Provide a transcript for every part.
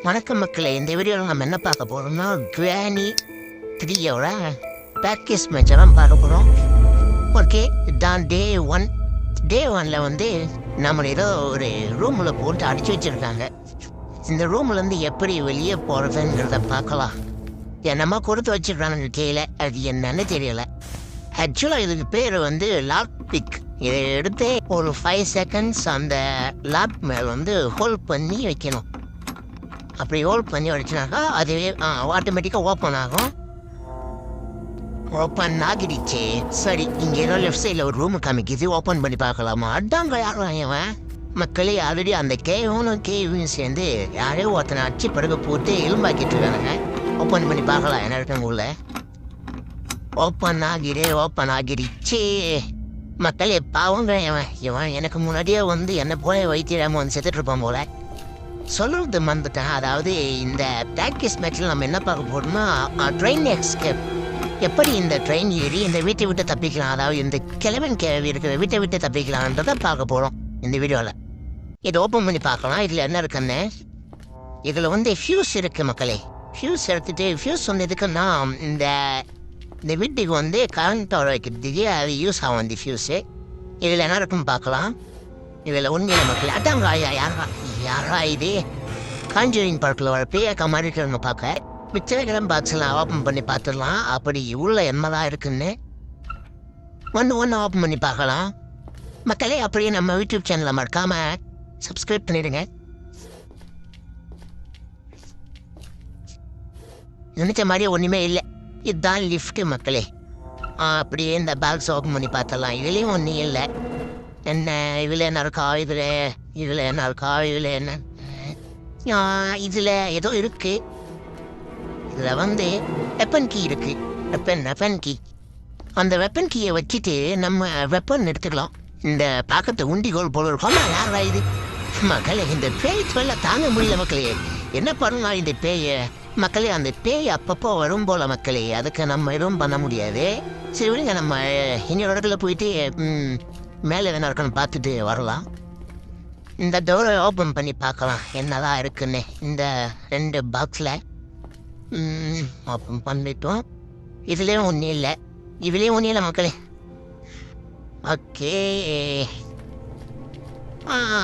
வணக்கம் மக்களே, இந்த வீடியோவில் நம்ம என்ன பார்க்க போகிறோம்னா கிரானி 3யோட பேக்கேஜ் மேட்செல்லாம் பார்க்க போகிறோம். ஓகே, இதான் டே ஒன்ல வந்து நம்மளை ஏதோ ஒரு ரூமில் போட்டு அடிச்சு வச்சுருக்காங்க. இந்த ரூம்லேருந்து எப்படி வெளியே போகிறதுங்கிறத பார்க்கலாம். என்னம்மா கொடுத்து வச்சுருக்காங்க கீழே, அது என்னன்னு தெரியல. ஆக்சுவலாக இதுக்கு பேர் வந்து லாக் பிக். இதை எடுத்து ஒரு 5 செகண்ட்ஸ் அந்த லாக் மேல் வந்து ஹோல்ட் பண்ணி வைக்கணும். அப்படி ஹோல்ட் பண்ணி வச்சுனாக்கா அதுவே ஆட்டோமேட்டிக்காக ஓப்பன் ஆகும். ஓப்பன் ஆகிடுச்சு. சரி, இங்கே ஏதோ லெஃப்ட் சைடில் ஒரு ரூமு காமிக்குது. ஓப்பன் பண்ணி பார்க்கலாமா? அதாங்க யாரும் இவன் மக்களே ஆல்ரெடி அந்த கேவும் சேர்ந்து யாரையோ ஒருத்தனை அடிச்சு பிறகு போட்டு எலும்பாக்கிட்டு இருக்கானுங்க. ஓப்பன் பண்ணி பார்க்கலாம் என்ன இருக்குங்க உள்ள. ஓப்பன் ஆகிடுச்சு மக்களே. பாவங்க இவன் எனக்கு முன்னாடியே வந்து என்னை போல வைத்தியராம வந்து செத்துட்டு இருப்பான் போல. சொல்கிறது மறந்துட்டேன். அதாவது இந்த ப்ராக்டிஸ் மேட்ச்சில் நம்ம என்ன பார்க்க போகிறோம்னா ட்ரெயின் எஸ்கேப். எப்படி இந்த ட்ரெயின் ஏறி இந்த வீட்டை விட்டு தப்பிக்கலாம், அதாவது இந்த கிழவன் கேள்வி இருக்கிற வீட்டை விட்டு தப்பிக்கலான்றதை பார்க்க போகிறோம் இந்த வீடியோவில். இதை ஓப்பன் பண்ணி பார்க்கலாம். இதில் என்ன இருக்குன்னு, இதில் வந்து ஃபியூஸ் இருக்குது மக்களே. ஃபியூஸ் எடுத்துகிட்டு ஃபியூஸ் வந்து எதுக்குன்னா இந்த வீட்டுக்கு வந்து கரண்ட் வர வைக்கிறதுக்கு அது யூஸ் ஆகும் இந்த ஃபியூஸு. இதில் என்ன இருக்குன்னு பார்க்கலாம். இதில் உண்மையில மக்கள் அதாங்க யாரா இது காஞ்சூரிங் படத்தில் வர பேயக்கா மாதிரி இருக்கிறவங்க பார்க்க. மிச்சம் பாக்ஸ்லாம் ஓப்பன் பண்ணி பார்த்துடலாம். அப்படி உள்ள என்னதான் இருக்குன்னு ஒன்று ஓப்பன் பண்ணி பார்க்கலாம் மக்களே. அப்படியே நம்ம யூடியூப் சேனலை மறக்காம சப்ஸ்கிரைப் பண்ணிடுங்க. நினைச்ச மாதிரி ஒன்றுமே இல்லை. இதுதான் லிஃப்ட்டு மக்களே. அப்படியே இந்த பாக்ஸ் ஓப்பன் பண்ணி பார்த்துடலாம். இதுலேயும் ஒன்றும் இல்லை. என்ன இதில் என்ன இருக்கா, இதில் என்ன இருக்கா, இதில் என்ன, இதில் ஏதோ இருக்குது. இதில் வந்து வெப்பன் கீ இருக்குது. Weapon key. அந்த வெப்பன் கீயை வச்சுட்டு நம்ம வெப்பன் எடுத்துக்கலாம். இந்த பாக்கத்தை உண்டிகோல் போல இருக்கும். யாரா இது மக்களே? இந்த பேய் சொல்ல தாங்க முடியல மக்களே. என்ன பண்ணலாம் இந்த பேயை மக்களே? அந்த பேய் அப்பப்போ வரும் போல மக்களே. அதுக்கு நம்ம எதுவும் பண்ண முடியாது. சரி விடுங்க, நம்ம இன்னொரு இடத்துல போயிட்டு மேலே என்ன இருக்குன்னு பார்த்துட்டு வரலாம். இந்த டோரை ஓப்பன் பண்ணி பார்க்கலாம் என்னதான் இருக்குன்னு. இந்த 2 பாக்ஸில் ஓப்பன் பண்ணிட்டோம். இதுலேயும் ஒன்றும் இல்லை மக்களே. ஓகே,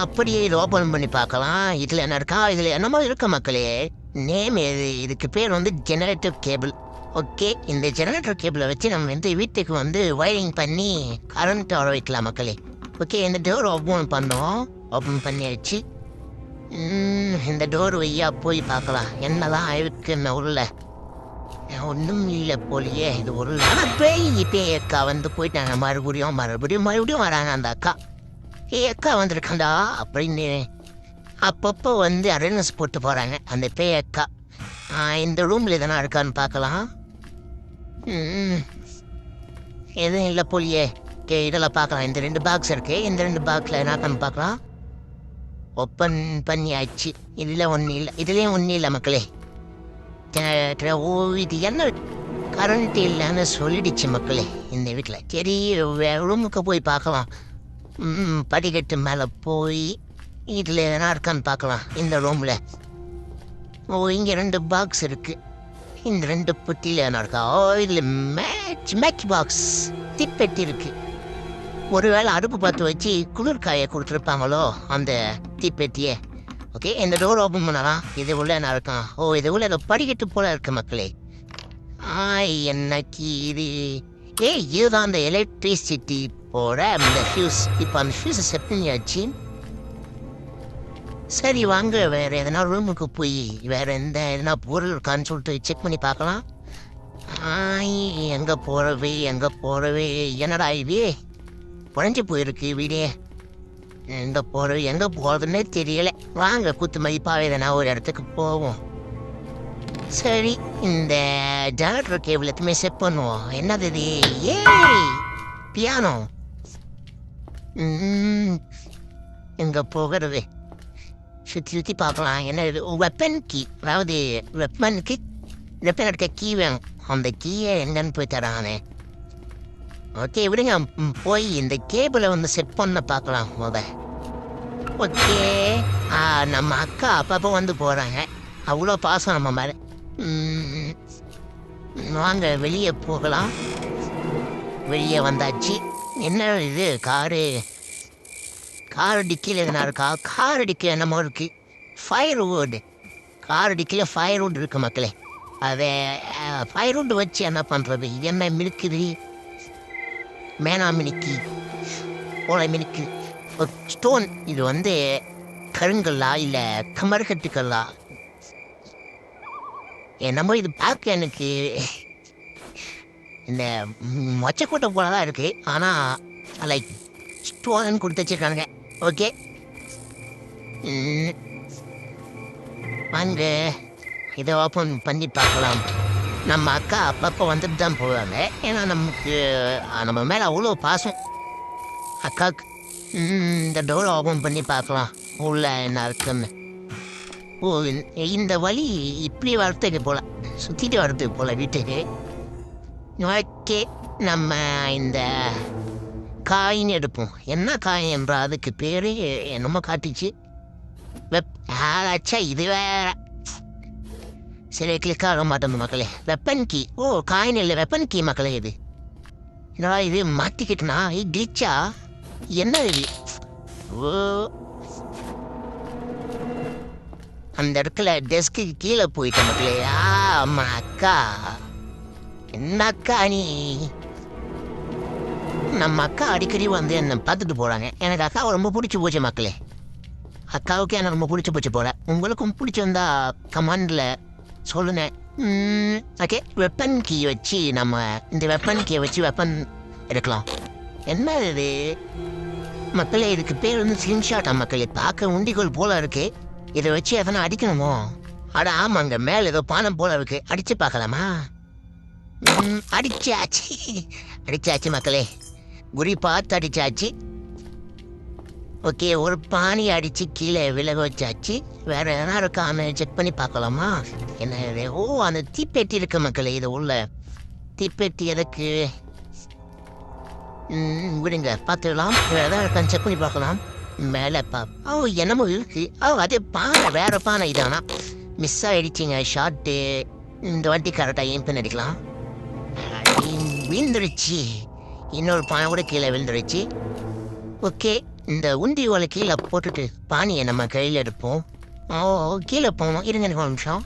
அப்படியே இது ஓப்பன் பண்ணி பார்க்கலாம். இதில் என்ன இருக்கா, இதில் என்னமோ இருக்க மக்களே. நேம் இதுக்கு பேர் வந்து ஜெனரேட்டர் கேபிள். ஓகே, இந்த ஜெனரேட்டர் கேபிளை வச்சு நம்ம வந்து வீட்டுக்கு வந்து வயரிங் பண்ணி கரண்ட் வர வைக்கலாம் மக்களே. ஓகே, இந்த டோர் ஓப்பன் பண்ணோம். ஓப்பன் பண்ணியாச்சு. இந்த டோர் வையா போய் பார்க்கலாம் என்னதான் இருக்குன்னு. உள்ள ஒன்றும் இல்லை போலியே. இது ஒரு பேய் அக்கா வந்து போயிட்டாங்க. மறுபடியும் வராங்க அந்த அக்கா. அக்கா வந்திருக்காண்டா அப்படின்னு அப்பப்போ வந்து அவேர்னஸ் போட்டு போகிறாங்க அந்த பேய் அக்கா. இந்த ரூமில் எதனா இருக்கான்னு பார்க்கலாம். எதுவும் இல்லை போலியே. இதெல்லாம் பார்க்கலாம். இந்த 2 பாக்ஸ் இருக்கு. இந்த 2 பாக்ஸில் என்ன பார்க்கலாம். ஓப்பன் பண்ணியாச்சு. இதுலேயும் ஒன்றும் இல்லை மக்களே. இது என்ன கரண்ட் இல்லைன்னு சொல்லிடுச்சு மக்களே இந்த வீட்டில். சரி, ரூமுக்கு போய் பார்க்கலாம். படிக்கட்டு மேலே போய் இதில் எதனா இருக்கான்னு பார்க்கலாம். இந்த ரூமில் இங்கே 2 பாக்ஸ் இருக்குது. இந்த 2 பெட்டியில் என்ன இருக்கா? இதில் மேட்ச் பாக்ஸ் தீப்பெட்டி இருக்குது. ஒருவேளை அடுப்பு பார்த்து வச்சு குளிர்காயை கொடுத்துருப்பாங்களோ அந்த தீப்பெட்டியை. ஓகே, இந்த டோர் ஓப்பன் பண்ணலாம். இது உள்ள என்ன இருக்கான்? இது உள்ள ஏதோ படிக்கட்டு போல இருக்கு மக்களே. என்னக்கு இது இதுதான் அந்த எலக்ட்ரிசிட்டி போட அந்த ஃபியூஸ். இப்போ அந்த ஃபியூஸை செட் பண்ணியாச்சு. சரி வாங்க, வேறு எதனா ரூமுக்கு போய் வேறு எதனா பொருள் இருக்கான்னு சொல்லிட்டு செக் பண்ணி பார்க்கலாம். எங்கே போகிறவே என்னடா இது குறைஞ்சி போயிருக்கு வீடே. எங்கே போகிறதுன்னே தெரியலை. வாங்க குத்து மதிப்பாக எதனா ஒரு இடத்துக்கு போவோம். சரி, இந்த ஜெனரேட்டர் கேபிள் எதுவுமே செட் பண்ணுவோம். என்னது இது? பியானோ. எங்கே போகிறது? சுற்றி பார்க்கலாம். என்ன இது? Weapon key. அதாவது வெப்பன் எடுக்க கீ வேணும். அந்த கீயை எங்கன்னு போய் தரானே. ஓகே விடுங்க, போய் இந்த கேபிளை வந்து செட் பண்ண பார்க்கலாம் முத. ஓகே, நம்ம அக்கா அப்பப்போ வந்து போகிறாங்க. அவ்வளோ பாசம் நம்ம மேலே. வாங்க வெளியே போகலாம். வெளியே வந்தாச்சு. என்ன இது கார் டிக்கியில் எதுனா இருக்கா? கார் டிக்கி என்னமோ இருக்கு. ஃபயர்வுட். கார் டிக்கியில் ஃபயர்வுட் இருக்கு மக்களே. அதை ஃபயர்வுட் வச்சு என்ன பண்ணுறது? இது என்ன மினுக்குது? மேனா மினுக்கி ஓலை மினுக்கு ஒரு ஸ்டோன். இது வந்து கருங்கல்லா இல்லை கமர்கட்டுக்கல்லா? என்னமோ இது பார்க்க எனக்கு இந்த மொச்சக்கோட்டை போல தான் இருக்குது. ஆனால் லைக் ஸ்டோன் கொடுத்து வச்சுருக்கானுங்க. ஓகே வாங்க இதை ஓப்பன் பண்ணி பார்க்கலாம். நம்ம அக்கா அப்பப்போ வந்துட்டு தான் போவாங்க. ஏன்னா நம்ம மேலே அவ்வளோ பாசம் அக்காவுக்கு. இந்த டோரை ஓப்பன் பண்ணி பார்க்கலாம் உள்ள என்ன இருக்குன்னு. ஓ, இந்த வழி இப்படி வரத்துக்கு போல், சுற்றிட்டு வரத்துக்கு போல் வீட்டுக்கு. ஓகே, நம்ம இந்த காயின் எடுப்போம். என்ன காயின் என்றா அதுக்கு பேர் என்னமோ காட்டுச்சு. ஆச்சா இது வேற. சரி, கிளிக் ஆக மாட்டோம் மக்களே. Weapon key. ஓ, காயின் இல்லை, வெப்பன் கீ மக்களே. இது என்னடா இது மாட்டிக்கிட்டுனா? கிளிச்சா என்ன இது? ஓ, அந்த இடத்துல டெஸ்க்கு கீழே போயிட்ட மக்களே. ஆமா அக்கா. என்ன அக்கா நீ? நம்ம அக்கா அடிக்கடி வந்து என்னை பார்த்துட்டு போகிறாங்க. எனக்கு அக்காவை ரொம்ப பிடிச்சி போச்சு மக்களே. அக்காவுக்கு எனக்கு ரொம்ப பிடிச்சி போச்சு போல. உங்களுக்கும் பிடிச்சிருந்தா கமெண்டில் சொல்லுங்க. ஓகே, வெப்பன் கீ வச்சு நம்ம இந்த வெப்பன் கீயை வச்சு வெப்பன் எடுக்கலாம். என்ன இது மக்களே? இதுக்கு பேர் வந்து ஸ்கிரீன்ஷாட்டா மக்களே? பார்க்க உண்டிகோல் போல இருக்கு. இதை வச்சு எதனா அடிக்கணுமோ? அட ஆமாங்க, மேலே ஏதோ பானம் போல இருக்கு. அடிச்சு பார்க்கலாமா? அடிச்சாச்சு மக்களே. குறி பார்த்து அடிச்சாச்சு. ஓகே, ஒரு பானி அடித்து கீழே விலக வச்சாச்சு. வேற எதனா இருக்கான்னு செக் பண்ணி பார்க்கலாமா? என்ன? ஓ, அந்த தீப்பெட்டி இருக்கு மக்களே. இது உள்ள தீப்பெட்டி எதுக்கு? விடுங்க, பார்த்துக்கலாம். வேற எதாவது இருக்கான்னு செக் பண்ணி பார்க்கலாம். மேலே ஓ, என்னமோ இருக்கு. அதே பானை, வேற பானை. இதானா மிஸ் ஆகிடுச்சிங்க ஷார்ட்டு. இந்த வாட்டி கரெக்டாக ஏம் பண்ணி அடிக்கலாம். விழுந்துருச்சு. இன்னொரு பானை கூட கீழே விழுந்துருச்சு. ஓகே, இந்த உண்டி ஓலை கீழே போட்டுட்டு பானியை நம்ம கையில் எடுப்போம். ஓ, கீழே போகணும். இருங்க எனக்கு ஒரு நிமிஷம்.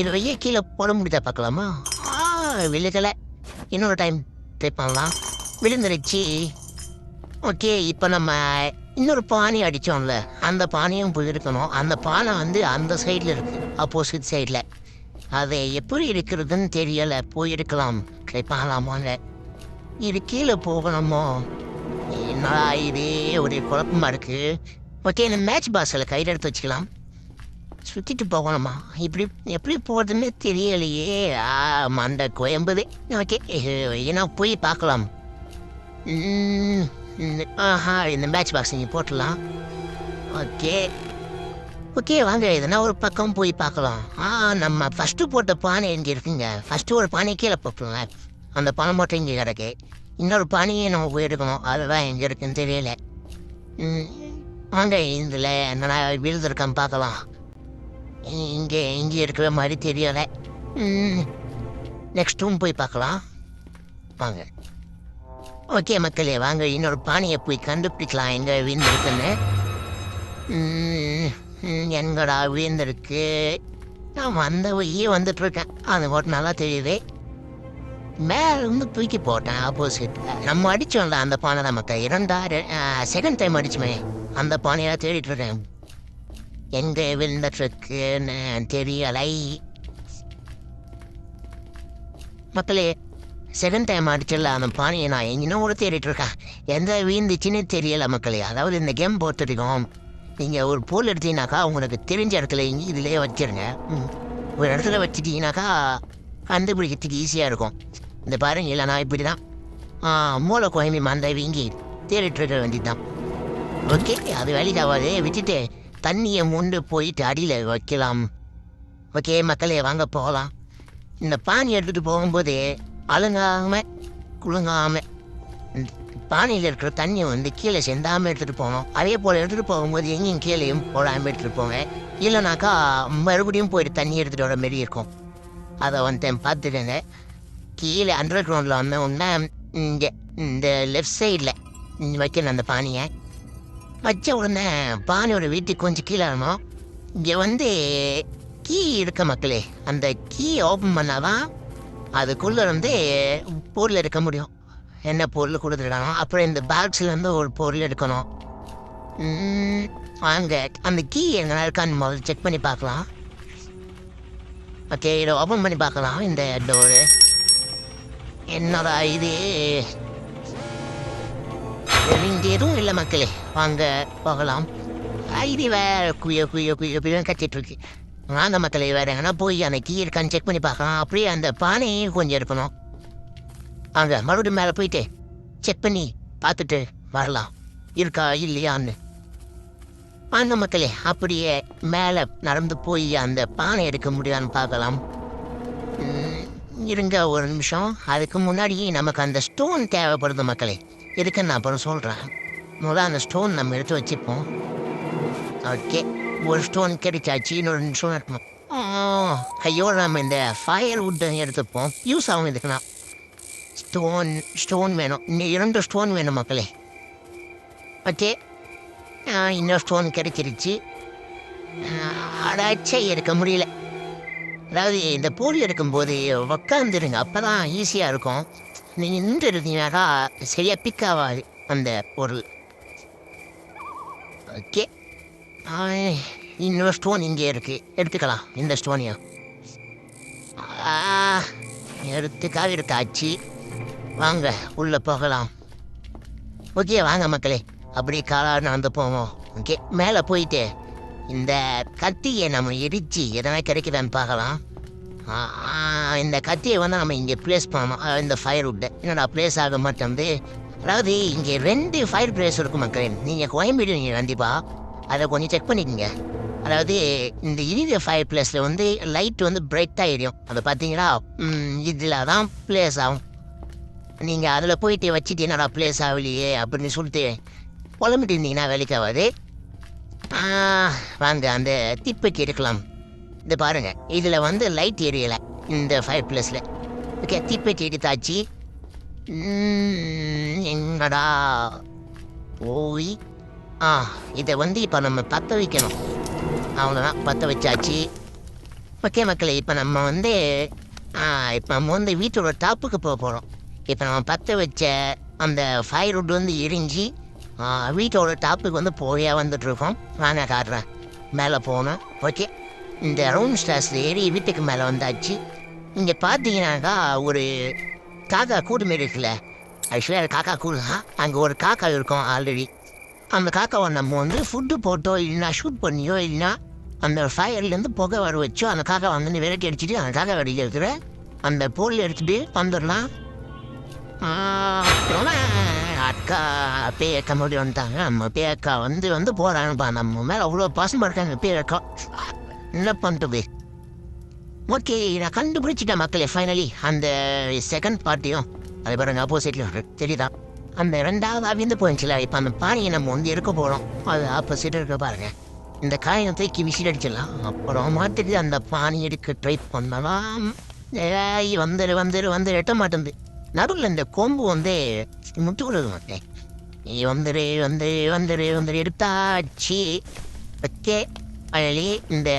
இது வையே கீழே போட முடியுதா பார்க்கலாமா? விழுகலை. இன்னொரு டைம் ட்ரை பண்ணலாம். விழுந்துருச்சு. ஓகே, இப்போ நம்ம இன்னொரு பானை அடித்தோம்ல, அந்த பானையும் போய் இருக்கணும். அந்த பானை வந்து அந்த சைடில் இருக்குது, ஆப்போசிட் சைடில். அதை எப்படி இருக்கிறதுன்னு தெரியலை. போய் எடுக்கலாம். ட்ரை பண்ணலாமாங்க. இது கீழே போகணுமோ? என்னடா இதே ஒரு குழப்பமாக இருக்குது. ஓகே, இந்த மேட்ச் பாக்ஸில் கையில் எடுத்து வச்சுக்கலாம். சுற்றிட்டு போகணுமா? இப்படி எப்படி போகிறதுன்னு தெரியலையே. மண்டை கோயம்புது. ஓகே, ஏன்னா போய் பார்க்கலாம். இந்த மேட்ச் பாக்ஸ் நீங்கள் போட்டுடலாம். ஓகே வாங்க, எதனா ஒரு பக்கம் போய் பார்க்கலாம். நம்ம ஃபஸ்ட்டு போட்ட பானை இங்கே இருக்குங்க. ஃபஸ்ட்டு ஒரு பானை கீழே போட்டுருங்க. அந்த பானை மட்டும் இங்கே கிடக்கு. இன்னொரு பானையை நம்ம போய் எடுக்கணும். அதுதான் எங்கே இருக்குன்னு தெரியல. வாங்க, இதில் என்னடா விழுதுருக்கான்னு பார்க்கலாம். இங்கே இருக்கிற மாதிரி தெரியலை. நெக்ஸ்ட் ரூம் போய் பார்க்கலாம். வாங்க. ஓகே மக்களே, வாங்க இன்னொரு பானையை போய் கண்டுபிடிக்கலாம் எங்கே வீழ்ந்துருக்குன்னு. எங்கடா வீழ்ந்துருக்கு? நான் வந்த வழியே வந்துட்டுருக்கேன். அது மட்டும் நல்லா தெரியுது. மேலே இருந்து தூக்கி போட்டேன் ஆப்போசிட். நம்ம அடித்தோம்ல அந்த பானை தான் மக்கள். செகண்ட் டைம் அடிச்சுமே அந்த பானையெல்லாம் தேடிட்டு இருக்கேன். எங்கே விழுந்துட்டுருக்குன்னு தெரியலை மக்களே. செகண்ட் டைம் அடிச்சிடல அந்த பானையை நான் எங்கேனோ கூட தேடிட்டு இருக்கேன். எந்த வீழ்ந்துச்சுன்னு தெரியலை மக்களே. அதாவது இந்த கேம் பொறுத்திருக்கோம். நீங்கள் ஒரு பொருள் எடுத்தீங்கன்னாக்கா உங்களுக்கு தெரிஞ்ச இடத்துல இதிலே வச்சிருங்க. ஒரு இடத்துல வச்சுட்டீங்கன்னாக்கா கண்டுபிடிக்கிறதுக்கு ஈஸியாக இருக்கும். இந்த பாருங்க, இல்லை நான் இப்படி தான் மூளை குழம்பி மந்தை வீங்கி தேடிட்டு இருக்க வேண்டியது தான். ஓகே, அது வேலைக்கு ஆகாது. விட்டுட்டு தண்ணியை முண்டு போயிட்டு அடியில் வைக்கலாம். ஓகே மக்களே, வாங்க போகலாம். இந்த பானி எடுத்துகிட்டு போகும்போது அழுங்காமல் குழுங்காமல் பானையில் இருக்கிற தண்ணியை வந்து கீழே செந்தாமல் எடுத்துகிட்டு போகணும். அதே போல் எடுத்துகிட்டு போகும்போது எங்கேயும் கீழேயும் போடாமல் எடுத்துகிட்டு போவேன். இல்லைனாக்கா மறுபடியும் போயிட்டு தண்ணி எடுத்துகிட்டு வர மாரி இருக்கும். அதை வந்து பார்த்துட்டேங்க. கீழே அண்டர் கிரவுண்டில் வந்து ஒன்றா இங்கே இந்த லெஃப்ட் சைடில் வைக்கணும் அந்த பானையை. வச்ச உடனே பானையோட வீட்டுக்கு கொஞ்சம் கீழே வரணும். இங்கே வந்து கீ இருக்க மக்களே, அந்த கீ ஓப்பன் பண்ணாதான் அதுக்குள்ளே வந்து பொருள் எடுக்க முடியும். என்ன பொருள் கொடுத்துருக்கானோ அப்புறம் இந்த பாக்ஸ்லேருந்து ஒரு பொருள் எடுக்கணும். அங்கே அந்த கீ எங்கே இருக்கான்னு முதல்ல செக் பண்ணி பார்க்கலாம். ஓகே, இதை ஓப்பன் பண்ணி பார்க்கலாம். இந்த டோரு என்னடா இது, இங்கே எதுவும் இல்லை மக்களே, வாங்க போகலாம். இது வேறு குய கத்திட்டுருக்கு. வாங்க மக்களே, வேறு எங்கன்னா போய் அந்த கீ இருக்கான்னு செக் பண்ணி பார்க்கலாம். அப்படியே அந்த பானையும் கொஞ்சம் இருக்கணும். அங்கே மறுபடியும் மேலே போயிட்டு செக் பண்ணி பார்த்துட்டு வரலாம் இருக்கா இல்லையான்னு. அந்த மக்களே அப்படியே மேலே நடந்து போய் அந்த பானை எடுக்க முடியான்னு பார்க்கலாம். இருங்க ஒரு நிமிஷம். அதுக்கு முன்னாடி நமக்கு அந்த ஸ்டோன் தேவைப்படுது மக்களே. இருக்குன்னு நான் அப்புறம் சொல்கிறேன். முதல்ல அந்த ஸ்டோன் நம்ம எடுத்து வச்சுப்போம். ஓகே, ஒரு ஸ்டோன் கிடைச்சாச்சு. இன்னொரு ஸ்டோன் இருக்கணும். கையோடு நம்ம இந்த ஃபயர் வுட்டை எடுத்துப்போம். யூஸ் ஆகும் இதுக்குண்ணா. ஸ்டோன் வேணும். இன்னும் 2 ஸ்டோன் வேணும் மக்களே. ஓகே, இன்னொரு ஸ்டோன் கிடைச்சிருச்சு. அடாச்சே எடுக்க முடியல. அதாவது இந்த பொருள் எடுக்கும்போது உக்காந்துருங்க, அப்போ தான் ஈஸியாக இருக்கும். நீங்கள் நின்று இருந்தீங்கன்னாக்கா சரியாக பிக் ஆகாது அந்த பொருள். ஓகே, இன்னொரு ஸ்டோன் இங்கே இருக்குது, எடுத்துக்கலாம். இந்த ஸ்டோனையும் எடுத்தாச்சு. வாங்க உள்ளே போகலாம். ஓகே வாங்க மக்களே, அப்படியே காலாக நடந்து போவோம். ஓகே, மேலே போயிட்டு இந்த கத்தியை நம்ம இடித்து எதனா கிடைக்குதான்னு பார்க்கலாம். இந்த கத்தியை வந்து நம்ம இங்கே ப்ளேஸ் பண்ணணும். இந்த ஃபயர் வுட்டை என்னடா ப்ளேஸ் ஆக மாட்டேங்குது. அதாவது இங்கே 2 ஃபயர் ப்ளேஸ் இருக்கும் மக்களே. நீங்கள் கோயம்பேடு கண்டிப்பாக அதை கொஞ்சம் செக் பண்ணிக்கோங்க. அதாவது இந்த இனிய ஃபயர் பிளேஸில் வந்து லைட் வந்து பிரைட்டாக எரியும். அதை பார்த்தீங்களா, இதில் தான் ப்ளேஸ் ஆகும். நீங்கள் அதில் போயிட்டு வச்சுட்டு என்னடா ப்ளேஸ் ஆகலையே அப்படின்னு சொல்லிட்டு புலம்பிட்டு இருந்தீங்கன்னா வேலைக்கு ஆகாது. வாங்க அந்த திப்பைக்கு எடுக்கலாம். இது பாருங்கள், இதில் வந்து லைட் எரியலை இந்த ஃபயர் பிளேஸில். ஓகே, தீப்பெட்டி எடுத்தாச்சு. எங்கடா போய் இதை வந்து இப்போ நம்ம பற்ற வைக்கணும். அவ்வளோதான், பற்ற வச்சாச்சு. ஓகே மக்களே, இப்போ நம்ம வந்து வீட்டோட டாப்புக்கு போக போகிறோம். இப்போ நம்ம பற்ற வச்ச அந்த ஃபயர் வுட் வந்து எரிஞ்சு வீட்டோட டாப்புக்கு வந்து போயா வந்துட்டுருக்கோம். வாங்க காட்டுறேன். மேலே போகணும். ஓகே, இந்த ரவுண்ட் ஸ்டார்ஸில் ஏறி வீட்டுக்கு மேலே வந்தாச்சு. இங்கே பார்த்தீங்கன்னாக்கா ஒரு காக்கா கூடு மாரி இருக்குல்ல, ஆக்சுவலி அது காக்கா கூடு தான். அங்கே ஒரு காக்கா இருக்கும் ஆல்ரெடி. அந்த காக்காவை நம்ம வந்து ஃபுட்டு போட்டோ இல்லைன்னா ஷூட் பண்ணியோ இல்லைன்னா அந்த ஃபயர்லேருந்து புகை வர வச்சோ அந்த காக்கா வந்து விரட்டி அடிச்சுட்டு அந்த காக்கா வடியில் இருக்கிற அந்த பொருள் எடுத்துகிட்டு வந்துடலாம். அப்புறம் அக்கா பேக்கா முடி வந்துட்டாங்க. நம்ம பேக்கா வந்து போகிறாங்கப்பா. நம்ம மேலே அவ்வளோ பாசமாக இருக்காங்க பேக்கா. என்ன பண்ணுறது? ஓகே, நான் கண்டுபிடிச்சிட்டேன் மக்களே ஃபைனலி. அந்த செகண்ட் பார்ட்டியும் அது பாருங்க ஆப்போசிட்டில் தெரியுதா, அந்த 2வது அவிந்து போயிடுச்சுல. இப்போ அந்த பானையை நம்ம வந்து எடுக்க போகிறோம். அது ஆப்போசிட் இருக்க பாருங்கள். இந்த காயை தூக்கி விசில் அடிச்சிடலாம். அப்புறம் மாற்றிட்டு அந்த பானை எடுக்க ட்ரை பண்ணலாம். வந்துரு எட்ட மாட்டேங்குது. நடுவில் இந்த கொம்பு வந்து முட்டு விடுது மக்களே. வந்துரு எடுத்தாச்சு. ஓகே, அழலி இந்த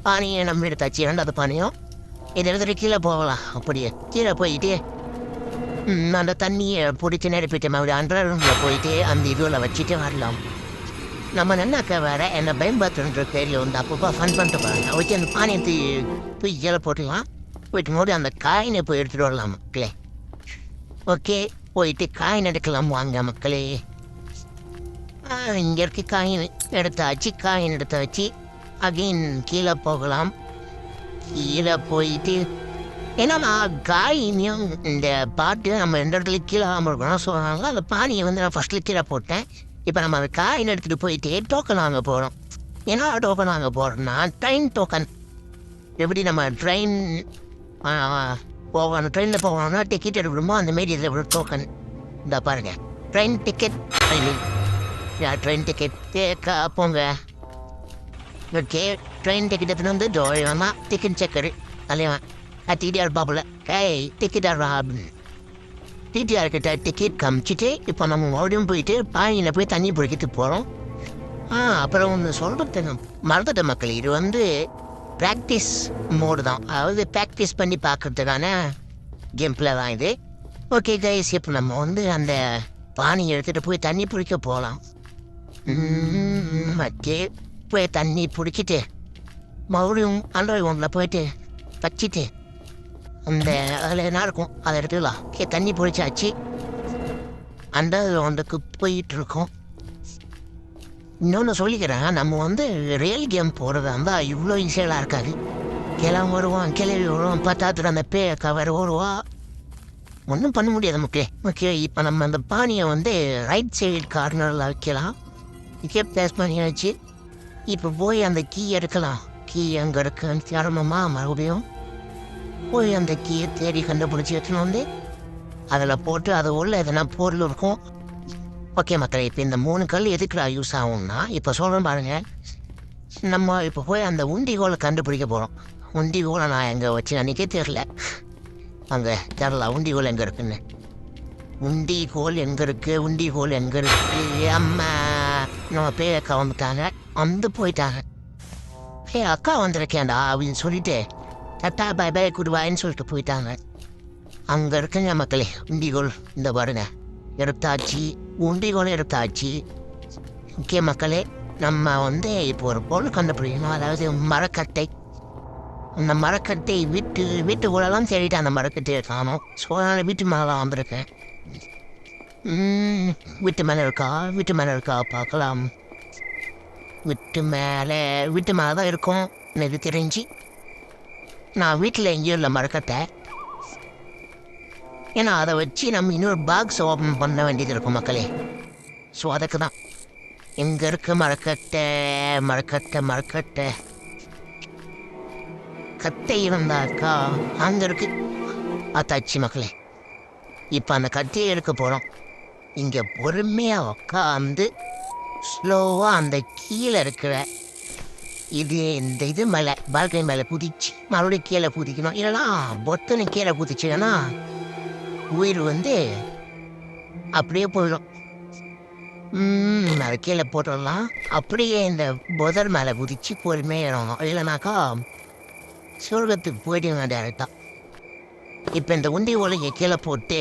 பானையை நம்ம எடுத்தாச்சு. 2வது பானையும் இதை எடுத்துகிட்டு கீழே போகலாம். அப்படியே கீழே போயிட்டு அந்த தண்ணியை பிடிச்சி நிரப்பிட்டு மறுபடியும் அண்டர் ரூமில் போயிட்டு அந்த இதுவில் வச்சுட்டு வரலாம். நம்ம நன்னாக்க வேறு என்ன பயன்படுத்துன்ற பேரில் வந்து அப்பப்போ ஃபன் பண்ணிட்டு பாருங்க. ஓகே, அந்த பானையை தூக்கி கீழே போட்டுக்கலாம். போயிட்டு போது அந்த காயினை போய் எடுத்துகிட்டு வரலாம் மக்களே. ஓகே, போயிட்டு காயின் எடுக்கலாம் வாங்க மக்களே. இங்கே இருக்க காயின் எடுத்தாச்சு. அகைன் கீழே போகலாம். கீழே போயிட்டு ஏன்னா காயினையும் இந்த பாட்டு நம்ம 2 இடத்துல கீழே இருக்கணும். ஸோ அதனால் அந்த பானியை வந்து நான் ஃபஸ்ட்டில் கீழே போட்டேன். இப்போ நம்ம அந்த காயின் எடுத்துகிட்டு போயிட்டு டோக்கன் வாங்க போகிறோம். ஏன்னா டோக்கன் வாங்க போகிறோம்னா ட்ரெயின் டோக்கன். எப்படி நம்ம ட்ரெயின் போகணும், ட்ரெயினில் போகணும்னா டிக்கெட் எடுக்கணுமோ அந்தமாரி இதில் ஒரு டோக்கன் இந்த பாருங்கள். ட்ரெயின் டிக்கெட் ஐ மீன் ட்ரெயின் டிக்கெட் போங்க. ஓகே ட்ரெயின் டிக்கெட் எடுத்துன்னு வந்து ஜோயமா டிக்கெட் செக்கரு தலைவன் டிடிஆர் பாபுல டிக்கெட் டிடிஆர் கிட்ட டிக்கெட் காமிச்சிட்டு இப்போ நம்ம மறுபடியும் போயிட்டு பாயில போய் தண்ணி பிடிக்கிறதுக்கு போகிறோம். அப்புறம் ஒன்று சொல்கிறது மறந்துட்ட மக்கள், இது வந்து ப்ராக்டிஸ் மோடு தான், அதாவது ப்ராக்டிஸ் பண்ணி பார்க்கறதுக்கான கேம் பிளே தான் இது. ஓகே கைஸ், இப்போ நம்ம வந்து அந்த பானியை எடுத்துகிட்டு போய் தண்ணி பிடிக்க போகலாம். ஓகே போய் தண்ணி பிடிச்சிட்டு மறுபடியும் அண்டர் ஒன்றில் போயிட்டு வச்சிட்டு அந்த அதில் என்ன இருக்கும் அதை எடுத்துக்கலாம். ஓகே தண்ணி பிடிச்சாச்சு, அண்டர் ஒன்றுக்கு போயிட்டுருக்கோம். இன்னொன்று சொல்லிக்கிறேன், நம்ம வந்து ரியல் கேம் போடுறதா இருந்தால் இவ்வளோ ஈஸியெல்லாம் இருக்காது. கிளம்பி வருவான் கிளம்பி வருவான் பத்தாத்துல அந்த கவர் வருவா, ஒன்றும் பண்ண முடியாது நமக்கு. ஓகே இப்போ நம்ம அந்த பானியை வந்து ரைட் சைடு கார்னரில் வைக்கலாம். ஓகே ப்ளேஸ் பண்ணியாச்சு. இப்போ போய் அந்த கீ எடுக்கலாம். கீ அங்கே இருக்குன்னு திறமமா மறுபடியும் போய் அந்த கீயை தேடி கண்டுபிடிச்சி எடுத்துன்னு வந்து அதில் போட்டு அது உள்ள எதனா பொருள் இருக்கும். ஓகே மக்களே, இப்போ இந்த 3 கல் எதுக்குடா யூஸ் ஆகும்னா, இப்போ சொல்கிறேன் பாருங்கள், நம்ம இப்போ போய் அந்த உண்டிகோலை கண்டுபிடிக்க போகிறோம். உண்டிகோலை நான் எங்கே வச்சு அன்றைக்கே தெரில, அங்கே தெரில உண்டிகோல் எங்கே இருக்குன்னு. உண்டிகோல் எங்கே இருக்குது அம்மா நம்ம அக்கா வந்துட்டாங்க, வந்து போயிட்டாங்க. அக்கா வந்திருக்கேன்டா அப்படின்னு சொல்லிட்டு தட்டா பாய் பாய் குடுவாயின்னு சொல்லிட்டு போயிட்டாங்க. அங்கே இருக்குங்க மக்களே உண்டிகோல், இந்த பாருங்க எடுத்தாச்சு, உண்டிகோலை எடுத்தாச்சு. ஓகே மக்களே, நம்ம வந்து இப்போ ஒரு பொருள் கண்டுபிடிக்கணும், அதாவது மரக்கட்டை. அந்த மரக்கட்டை வீட்டுக்குள்ளெல்லாம் தேடிட்டு அந்த மரக்கட்டையை காணும். ஸோ அதனால் வீட்டு மேலே தான் வந்திருக்கேன். வீட்டு மேலே இருக்கா பார்க்கலாம். வீட்டு மேலே தான் இருக்கும் எனக்கு தெரிஞ்சு. நான் வீட்டில் எங்கேயும் இல்லை மரக்கட்டை, ஏன்னா அதை வச்சு நம்ம இன்னொரு பாக்ஸ் ஓப்பன் பண்ண வேண்டியது இருக்கும் மக்களே. ஸோ அதுக்கு தான் எங்கே இருக்க மரக்கட்டை கட்டை இருந்தாக்கா அங்கே இருக்கு. அத்தாச்சி மக்களே, இப்போ அந்த கட்டையை எடுக்க போகிறோம். இங்கே பொறுமையாக உட்காந்து ஸ்லோவாக அந்த கீழே இருக்கிற இது மேலே பால்கனி மேலே குதிச்சு மறுபடியும் கீழே குதிக்கணும். இல்லைனா பொத்துன்னு கீழே குதிச்சுன்னா உயிர் வந்து அப்படியே போயிடும். அதை கீழே போட்டுடலாம். அப்படியே இந்த புதர் மேலே குதிச்சு பொறுமையாக இறங்கணும். இல்லைனாக்கா சொர்க்கத்துக்கு போயிடுங்க டேரெக்டாக. இப்போ இந்த உண்டி ஒலையை கீழே போட்டு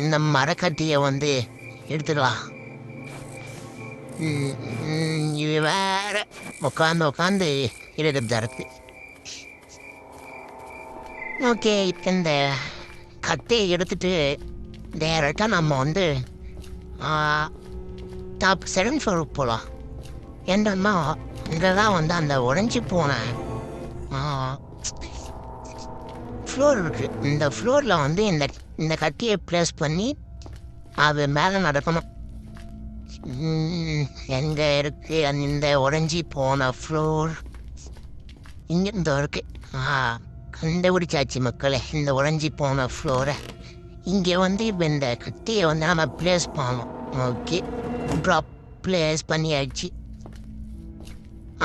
இந்த மரக்கட்டியை வந்து எடுத்துக்கலாம். இது வேற உட்காந்து எடுத்து இருக்கு. ஓகே இப்போ இந்த கட்டையை எடுத்துட்டு டேரெக்டாக நம்ம வந்து டாப் 7th ஃப்ளோருக்கு போகலாம். என்னன்னா இங்கே தான் வந்து அந்த உடஞ்சி போன ஃப்ளோர் இருக்குது. இந்த ஃப்ளோரில் வந்து இந்த கட்டியை ப்ளேஸ் பண்ணி அது மேலே நடக்கணும். எங்கே இருக்குது இந்த உடஞ்சி போன ஃப்ளோர்? இங்கேருந்து இருக்குது. கண்டுபிடிச்சாச்சு மக்களே இந்த உடஞ்சி போன ஃப்ளோரை. இங்கே வந்து இப்போ இந்த கட்டியை வந்து நம்ம ப்ளேஸ் பண்ணோம். ஓகே ட்ராப் ப்ளேஸ் பண்ணியாச்சு.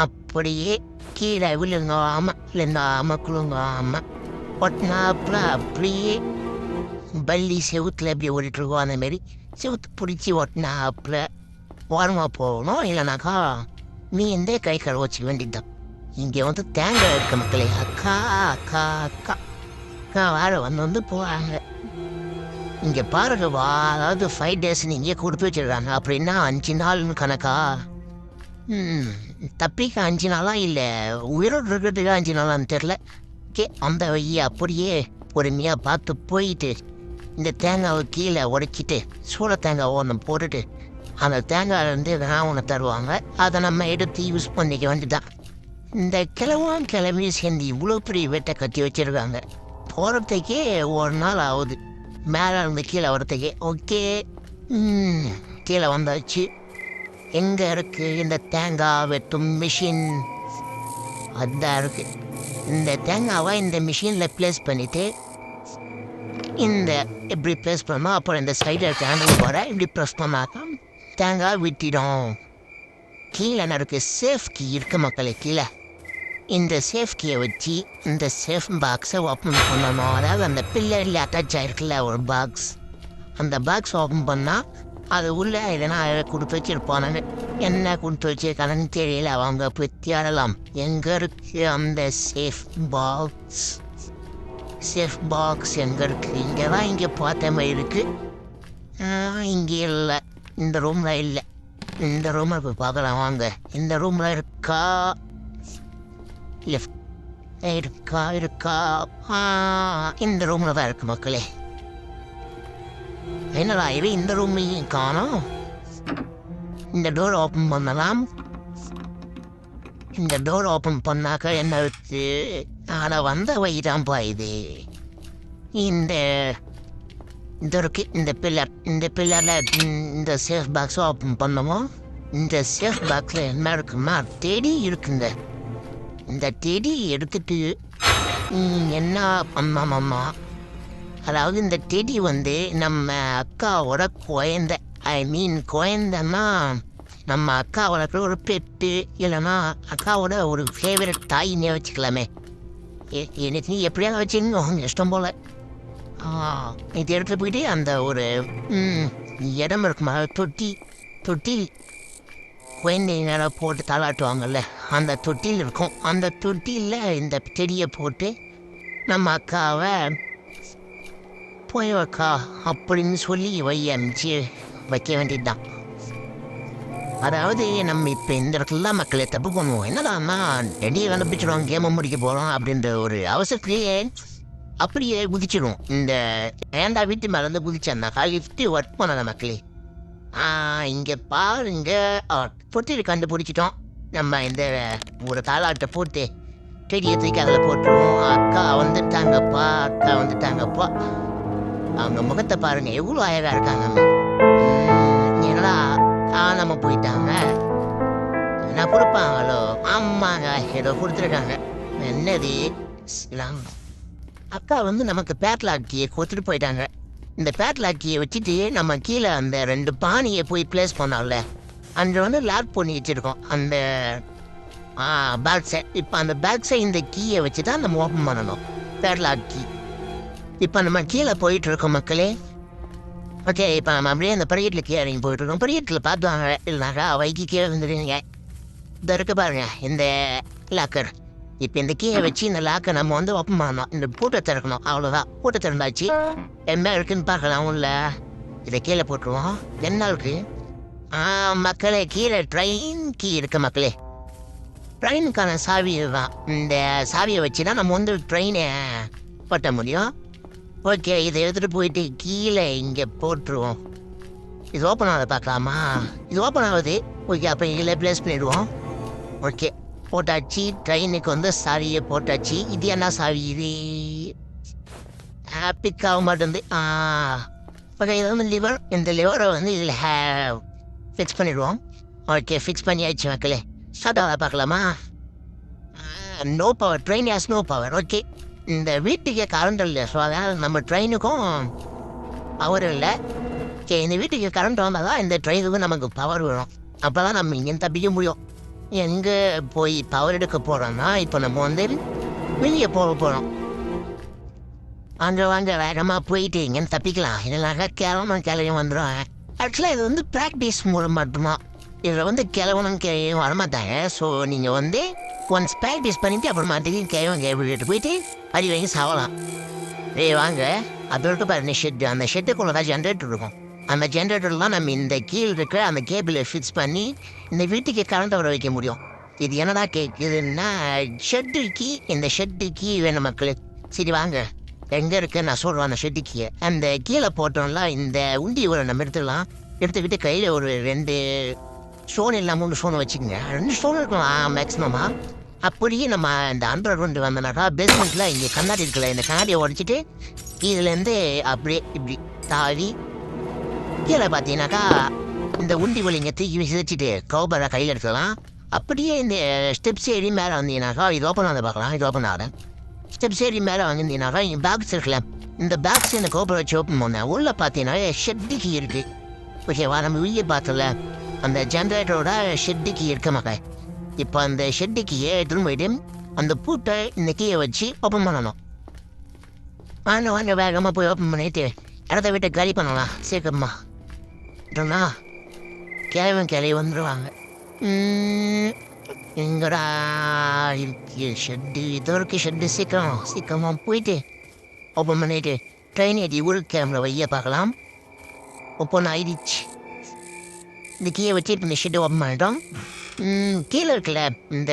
அப்படியே கீழே விழுங்காமல் இல்லைந்தாமல் குழுங்காமல் ஒட்டினாப்புல அப்படியே பள்ளி செவுத்தில் எப்படி ஓடிட்டுருக்கோம் அந்தமாரி செவுத்து பிடிச்சி ஒட்டினாப்புல ஓரமாக போகணும். இல்லைனாக்கா நீ எந்த கை கழுவ வச்சுக்க வேண்டியதுதான். இங்கே வந்து தேங்காய் இருக்க மக்களே. அக்கா அக்கா அக்கா அக்கா வாழ வந்து போகிறாங்க. இங்கே பாருங்க வா, அதாவது 5 days இங்கே கொடுத்து வச்சிருக்காங்க. அப்படின்னா 5 நாள்னு கணக்கா? தப்பிக்க 5 நாளாக இல்லை உயிரோடு இருக்கிறதுக்கு 5 நாளான்னு தெரில. ஓகே அந்த வழியை அப்படியே பொறுமையாக பார்த்து போயிட்டு இந்த தேங்காவை கீழே உடைச்சிட்டு சூட தேங்காய் ஒன்று போட்டுட்டு அந்த தேங்காயிலேருந்து எதனா ஒன்று தருவாங்க. அதை நம்ம எடுத்து யூஸ் பண்ணிக்க வேண்டியதான். இந்த கிழமை சேர்ந்து இவ்வளோ பெரிய வெட்டை கட்டி வச்சுருக்காங்க. போகிறதுக்கே 1 நாள் ஆகுது மேலே இருந்து கீழே வரத்துக்கே. ஓகே கீழே வந்தாச்சு. எங்கே இருக்குது இந்த தேங்காய் வெட்டும் மிஷின்? அதுதான் இருக்குது. இந்த தேங்காவை இந்த மிஷினில் ப்ளேஸ் பண்ணிவிட்டு இந்த இப்படி ப்ரெஸ் பண்ணோம். அப்புறம் இந்த சைடில் தேங்காய் போகிற இப்படி ப்ரெஸ் பண்ணாக்கா தேங்காய் விட்டிடும். கீழே நடக்கு சேஃப் கீ இருக்கு மக்களே. கீழே இந்த சேஃப் கீயை வச்சு இந்த சேஃப் பாக்ஸை ஓப்பன் பண்ணணும். அதாவது அந்த பில்லரில் அட்டாச் ஆகிருக்குல்ல ஒரு பாக்ஸ், அந்த பாக்ஸ் ஓப்பன் பண்ணால் அது உள்ளே எதனா கொடுத்து வச்சுருப்பானுங்க. என்ன கொடுத்து வச்சுருக்கானு தெரியல. அவங்க போய் தேடலாம் எங்கே இருக்கு அந்த சேஃப் பாக்ஸ். சேஃப் பாக்ஸ் எங்கே இருக்குது? இங்கே தான் இங்கே பார்த்த மாதிரி இருக்குது. இங்கே இல்லை, இந்த ரூமில் இல்லை. இந்த ரூமில் போய் பார்க்கலாம் வாங்க. இந்த ரூமில் இருக்கா? லெஃப்ட் இருக்கா? இந்த ரூமில் தான் இருக்கு மக்களே. என்னடா இது இந்த ரூமையும் காணோம். இந்த டோர் ஓப்பன் பண்ணலாம். இந்த டோர் ஓப்பன் பண்ணாக்க என்ன இருக்கு? ஆனால் வந்த வழிதான்ப்பா இது. இந்த இருக்கு இந்த பில்லர். இந்த பில்லரில் இந்த சேஃப் பாக்ஸை ஓப்பன் பண்ணமோ. இந்த சேஃப் பாக்ஸில் என்ன இருக்குமா? தேடி இருக்குங்க. இந்த தேடி எடுத்துட்டு என்ன பண்ணாமம்மா, அதாவது இந்த டெடி வந்து நம்ம அக்காவோட குழந்தை. குழந்தைன்னா நம்ம அக்காவோட ஒரு பெட்டு, இல்லைன்னா அக்காவோட ஒரு ஃபேவரட் தாயினே வச்சுக்கலாமே. எனக்கு நீ எப்படியா வச்சுங்க உங்க இஷ்டம் போல். இது எடுத்துகிட்டு போயிட்டு அந்த ஒரு இடம் இருக்குமா, தொட்டி குழந்தைங்கள போட்டு தாளாட்டுவாங்கல்ல, அந்த தொட்டியில் இருக்கும். அந்த தொட்டியில் இந்த செடியை போட்டு நம்ம அக்காவை போய் வைக்கா அப்படின்னு சொல்லி அமைச்சு வைக்க வேண்டியதுதான். அதாவது நம்ம இப்போ இந்த இடத்துல மக்களை தப்பு பண்ணுவோம். என்னடான்னா ரெடியை கண்டுபிடிச்சிடுவோம், கேமை முடிக்க போகிறோம் அப்படின்ற ஒரு அவசரத்துலேயே அப்படியே குதிச்சிடும். இந்த ஏண்டா வீட்டு மேலே வந்து குதிச்சாந்தாக்கா லிஃப்ட்டு ஒர்க் பண்ணாத மக்களே. இங்கே பாருங்க, தொட்டியை கண்டுபிடிச்சிட்டோம். நம்ம இந்த ஒரு தாளாட்டை போட்டு செடியை தூக்கி அதில் போட்டுருவோம். அக்கா வந்துட்டாங்கப்பா. அவங்க முகத்தை பாருங்க எவ்வளோ அழகா இருக்காங்க. என்னடா காணாம போயிட்டாங்க, என்ன கொடுப்பாங்களோ? ஆமாங்க, ஏதோ கொடுத்துருக்காங்க. என்னது? அக்கா வந்து நமக்கு பேட்லாக் கீயை கொடுத்துட்டு போயிட்டாங்க. இந்த பேட்லாக் கீயை வச்சுட்டு நம்ம கீழே அந்த 2 பானியை போய் பிளேஸ் பண்ணோம்ல, அங்கே வந்து லாக் பண்ணி வச்சுருக்கோம் அந்த பேக்ஸை. இப்போ அந்த பேக்ஸை இந்த கீயை வச்சு தான் நம்ம ஓப்பன் பண்ணணும், பேட்லாக் கீ. இப்போ நம்ம கீழே போயிட்டு இருக்கோம் மக்களே. ஓகே, இப்போ நம்ம அப்படியே அந்த படிக்கட்டில் கீழே இறங்கி போயிட்டு இருக்கோம். படிக்கட்டில் பார்த்துவாங்க, இல்லைனாக்கா வைக்கி கீழே வந்துடுங்க. இந்த இருக்கு பாருங்க இந்த லாக்கர். இப்போ இந்த கீயை வச்சு இந்த லாக்கை நம்ம வந்து ஓப்பன் பண்ணணும். இந்த பூட்டை திறக்கணும், அவ்வளோதான். பூட்டை திறந்தாச்சு. என்ன இருக்குன்னு பார்க்கலாம் உள்ள. இதை கீழே போட்டுருவோம். என்ன இருக்கு? மக்களே, கீழே ட்ரெயின் கீ இருக்கு மக்களே. ட்ரெயினுக்கான சாவி தான். இந்த சாவியை வச்சு தான் நம்ம வந்து ட்ரெயினை ஓட்ட முடியும். ஓகே, இதை எடுத்துகிட்டு போயிட்டு கீழே இங்கே போட்டுருவோம். இது ஓப்பன் ஆகுது பார்க்கலாமா? இது ஓப்பன் ஆகுது. ஓகே, அப்போ கீழே ப்ளேஸ் பண்ணிவிடுவோம். ஓகே, போட்டாச்சு. ட்ரெயினுக்கு வந்து சாவியை போட்டாச்சு. இது என்ன சாவி? இது பிக்காக மாட்டேந்து. ஓகே, இது வந்து லிவர். இந்த லிவரை வந்து இதில் ஃபிக்ஸ் பண்ணிடுவோம். ஓகே, ஃபிக்ஸ் பண்ணியாச்சு மக்களே. ஸ்டார்ட் ஆக பார்க்கலாமா? No power. Train has no power. Okay, இந்த வீட்டுக்கு கரண்ட் இல்லை. ஸோ அதனால் நம்ம ட்ரெயினுக்கும் பவர் இல்லை. சரி, இந்த வீட்டுக்கு கரண்ட் வந்தால் தான் இந்த ட்ரெயினுக்கும் நமக்கு பவர் வரும். அப்போ தான் நம்ம இங்கே தப்பிக்க முடியும். எங்கே போய் பவர் எடுக்க போகிறோம்னா, இப்போ நம்ம வந்து வெளியே போக போகிறோம். அங்கே வாங்க, வேகமாக போயிட்டு இங்கேன்னு தப்பிக்கலாம். இல்லைனாக்கா கிளம்பும் வந்துடும். ஆக்சுவலாக இது வந்து ப்ராக்டிஸ் மூலம் மட்டும்தான். இதில் வந்து கிளவனும் கேள்வியும் வரமாட்டாங்க. ஸோ நீங்கள் வந்து ஒன்ஸ் ப்ராக்டிஸ் பண்ணிவிட்டு அப்புறமாட்டிக்கு கேள்விட்டு போயிட்டு அடி வாங்கி சாவலாம். வாங்க, அது இருக்க பாருங்க ஷெட்டு. அந்த ஷெட்டுக்குள்ள தான் ஜென்ரேட்டர் இருக்கும். அந்த ஜென்ரேட்டர்லாம் நம்ம இந்த கீழ் இருக்கிற அந்த கேபிளை ஃபிக்ஸ் பண்ணி இந்த வீட்டுக்கு கரண்ட் வர வைக்க முடியும். இது என்னடா கேட்குதுன்னா ஷெட்டு கீ. இந்த ஷெட்டு கீ வேணும் மக்களுக்கு. சரி வாங்க, எங்கே இருக்கு நான் சொல்கிறேன். அந்த ஷெட்டு கீயை அந்த கீழே போட்டோம்ல, இந்த உண்டி ஒரு நம்ம எடுத்துக்கிட்டு கையில் ஒரு 2 ஸ்டோன் இல்லாமல் 3 ஸ்டோன் வச்சுக்கோங்க. 2 ஸ்டோன் இருக்கலாம் மேக்ஸிமமாக. அப்படியே நம்ம இந்த அண்டர் கிரவுண்டு வந்தோம்னாக்கா பேஸ்மெண்ட்டில் இங்கே கண்ணாடி இருக்குல்ல, இந்த கண்ணாடியை உடச்சிட்டு இதுலேருந்து அப்படியே இப்படி தாவி கீழே பார்த்தீங்கன்னாக்கா இந்த உண்டி வலிங்க தூக்கி விசிச்சிட்டு கவுபரை கையில் எடுக்கலாம். அப்படியே இந்த ஸ்டெப்ஸ் ஏறி மேலே வந்தீங்கன்னாக்கா இது ஓப்பன் ஆகுது பார்க்கலாம். இது ஓப்பன் ஆகுது. ஸ்டெப்ஸ் ஏறி மேலே வந்திருந்தீங்கன்னாக்கா இங்கே பாக்ஸ் இருக்குல்ல, இந்த பாக்ஸ் இந்த கோபுரம் வச்சு ஓப்பன் பண்ணேன். உள்ள பார்த்தீங்கன்னா ஷெட்டுக்கு இருக்கு. ஓகேவா, நம்ம வீடியோ பார்த்தல அந்த ஜென்ரேட்டரோட ஷெட்டுக்கு இருக்க மக்கள். இப்போ அந்த ஷெட்டுக்கு எடுத்துன்னு போயிட்டு அந்த பூட்டை இந்த கீயை வச்சு ஓப்பன் பண்ணணும். வாங்க வேகமாக போய் ஓப்பன் பண்ணிட்டு இடத்த விட்டு காலி பண்ணலாம் சீக்கிரமா. இல்லைண்ணா கிளவி வந்துடுவாங்க. எங்கடா இருக்கு ஷெட்டு? இதோ இருக்கு ஷெட்டு. சீக்கிரமா போயிட்டு ஓப்பன் பண்ணிட்டு ட்ரெயின் ஏற்றி உள் கேமரா வைய பார்க்கலாம். ஓப்பன் ஆயிடுச்சு. இந்த கீயை வச்சு இப்போ இந்த ஷெட்டு ஓப்பன் பண்ணிட்டோம். கீழே இருக்குல்ல இந்த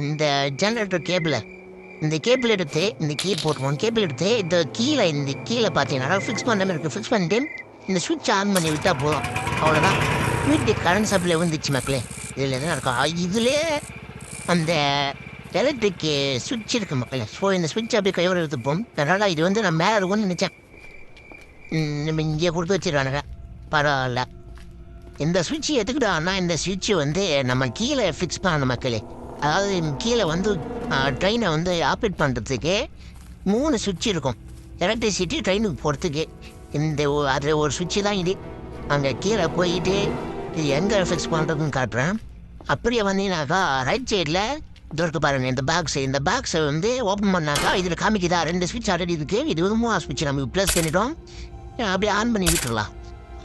இந்த ஜென்ரேட்டர் கேபிளை, இந்த கேபிள் எடுத்து இந்த கீ போட்டுருவோம். கேபிள் எடுத்து இந்த கீழே பார்த்தீங்கன்னா ஃபிக்ஸ் பண்ணுற மாதிரி இருக்குது. ஃபிக்ஸ் பண்ணிட்டு இந்த சுவிட்ச் ஆன் பண்ணி விட்டால் போதும். அவ்வளோதான், வீட்டுக்கு கரண்ட் சப்ளை வந்துச்சு மக்களே. இதில் என்ன இருக்கும், இதிலே அந்த எலக்ட்ரிக் சுவிட்ச் இருக்குது மக்களே. ஸோ இந்த சுவிட்ச் அப்படியே கையோடு எடுத்துப்போம். அதனால் இது வந்து நான் மேலே இருக்கும்னு நினச்சேன். நம்ம இங்கே கொடுத்து வச்சிருவானுங்க, பரவாயில்ல. இந்த சுவிட்ச் எதுக்குடான்னா இந்த சுவிட்சு வந்து நம்ம கீழே ஃபிக்ஸ் பண்ண மக்களே. அதாவது கீழே வந்து ட்ரெயினை வந்து ஆப்ரேட் பண்ணுறதுக்கு 3 சுவிட்ச் இருக்கும். எலக்ட்ரிசிட்டி ட்ரெயினுக்கு போகிறதுக்கு அதில் ஒரு சுவிட்சு தான் இது. அங்கே கீழே போயிட்டு இது எங்கே ஃபிக்ஸ் பண்ணுறதுன்னு காட்டுறேன். அப்படியே வந்தீங்கன்னாக்கா ரைட் சைடில் இதற்கு பாருங்கள் இந்த பாக்ஸை வந்து ஓப்பன் பண்ணாக்கா இதில் காமிக்குதா 2 சுவிட்ச் ஆல்ரெடி இருக்குது. இது வந்து 3 சுவிட்ச் நம்ம ப்ளஸ் பண்ணிட்டோம். அப்படியே ஆன் பண்ணி விட்டுடலாம்.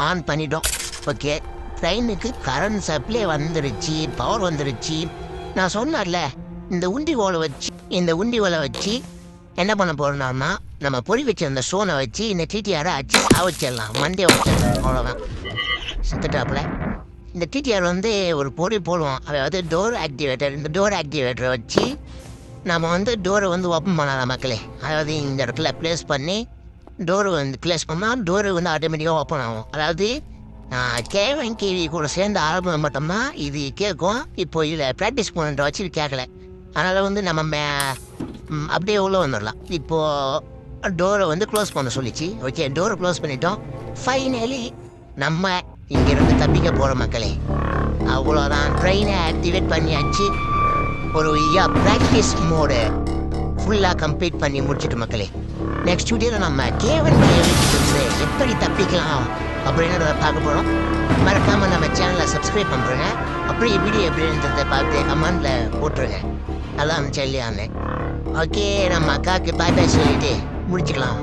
ஆன் பண்ணிட்டோம். ஓகே, ட்ரெயினுக்கு கரண்ட் சப்ளை வந்துருச்சு, பவர் வந்துருச்சு. நான் சொன்னேன்ல இந்த உண்டி ஓலை வச்சு என்ன பண்ண போகிறோம்னா நம்ம பொறி வச்ச அந்த ஸ்டோனை வச்சு இந்த டிடிஆரை அச்சு வச்சிடலாம். மண்டே வச்சிடலாம். அவ்வளோதான், சுற்றுட்டாப்புல. இந்த டிடிஆர் வந்து ஒரு பொறி போடுவோம். அதாவது டோர் ஆக்டிவேட்டர். இந்த டோர் ஆக்டிவேட்டரை வச்சு நம்ம வந்து டோரை வந்து ஓப்பன் பண்ணலாம் மக்களே. அதாவது இந்த இடத்துல ப்ளேஸ் பண்ணி டோரு வந்து ப்ளேஸ் பண்ணால் டோரு வந்து ஆட்டோமேட்டிக்காக ஓப்பன் ஆகும். அதாவது கேவன் கேவி கூட சேர்ந்து ஆரம்பம் மட்டும்தான் இது கேட்கும். இப்போ இதில் ப்ராக்டிஸ் பண்ணுற வச்சு இது கேட்கல. அதனால் வந்து நம்ம அப்படியே உள்ளே வந்துடலாம். இப்போது டோரை வந்து க்ளோஸ் பண்ண சொல்லிச்சு. ஓகே, டோரை க்ளோஸ் பண்ணிட்டோம். ஃபைனலி நம்ம இங்கேருந்து தப்பிக்க போகிற மக்களே. அவ்வளோதான், ட்ரெயினை ஆக்டிவேட் பண்ணியாச்சு. ஒரு ப்ராக்டிஸ் மோடு ஃபுல்லாக கம்ப்ளீட் பண்ணி முடிச்சுட்டு மக்களே. நெக்ஸ்ட் வீடியோவில் நம்ம கேவன் கேவிலிருந்து எப்படி தப்பிக்கலாம் அப்படின்னு பார்க்க போகிறோம். மறக்காமல் நம்ம சேனலை சப்ஸ்கிரைப் பண்ணுறேங்க. அப்படியே வீடியோ எப்படி இருந்ததை பார்த்து கமெண்டில் போட்டுருங்க. நல்லா இருந்துச்சு இல்லையான்னு. ஓகே, நம்ம அக்காவுக்கு பாய் பாய் சொல்லிட்டு முடிச்சுக்கலாம்.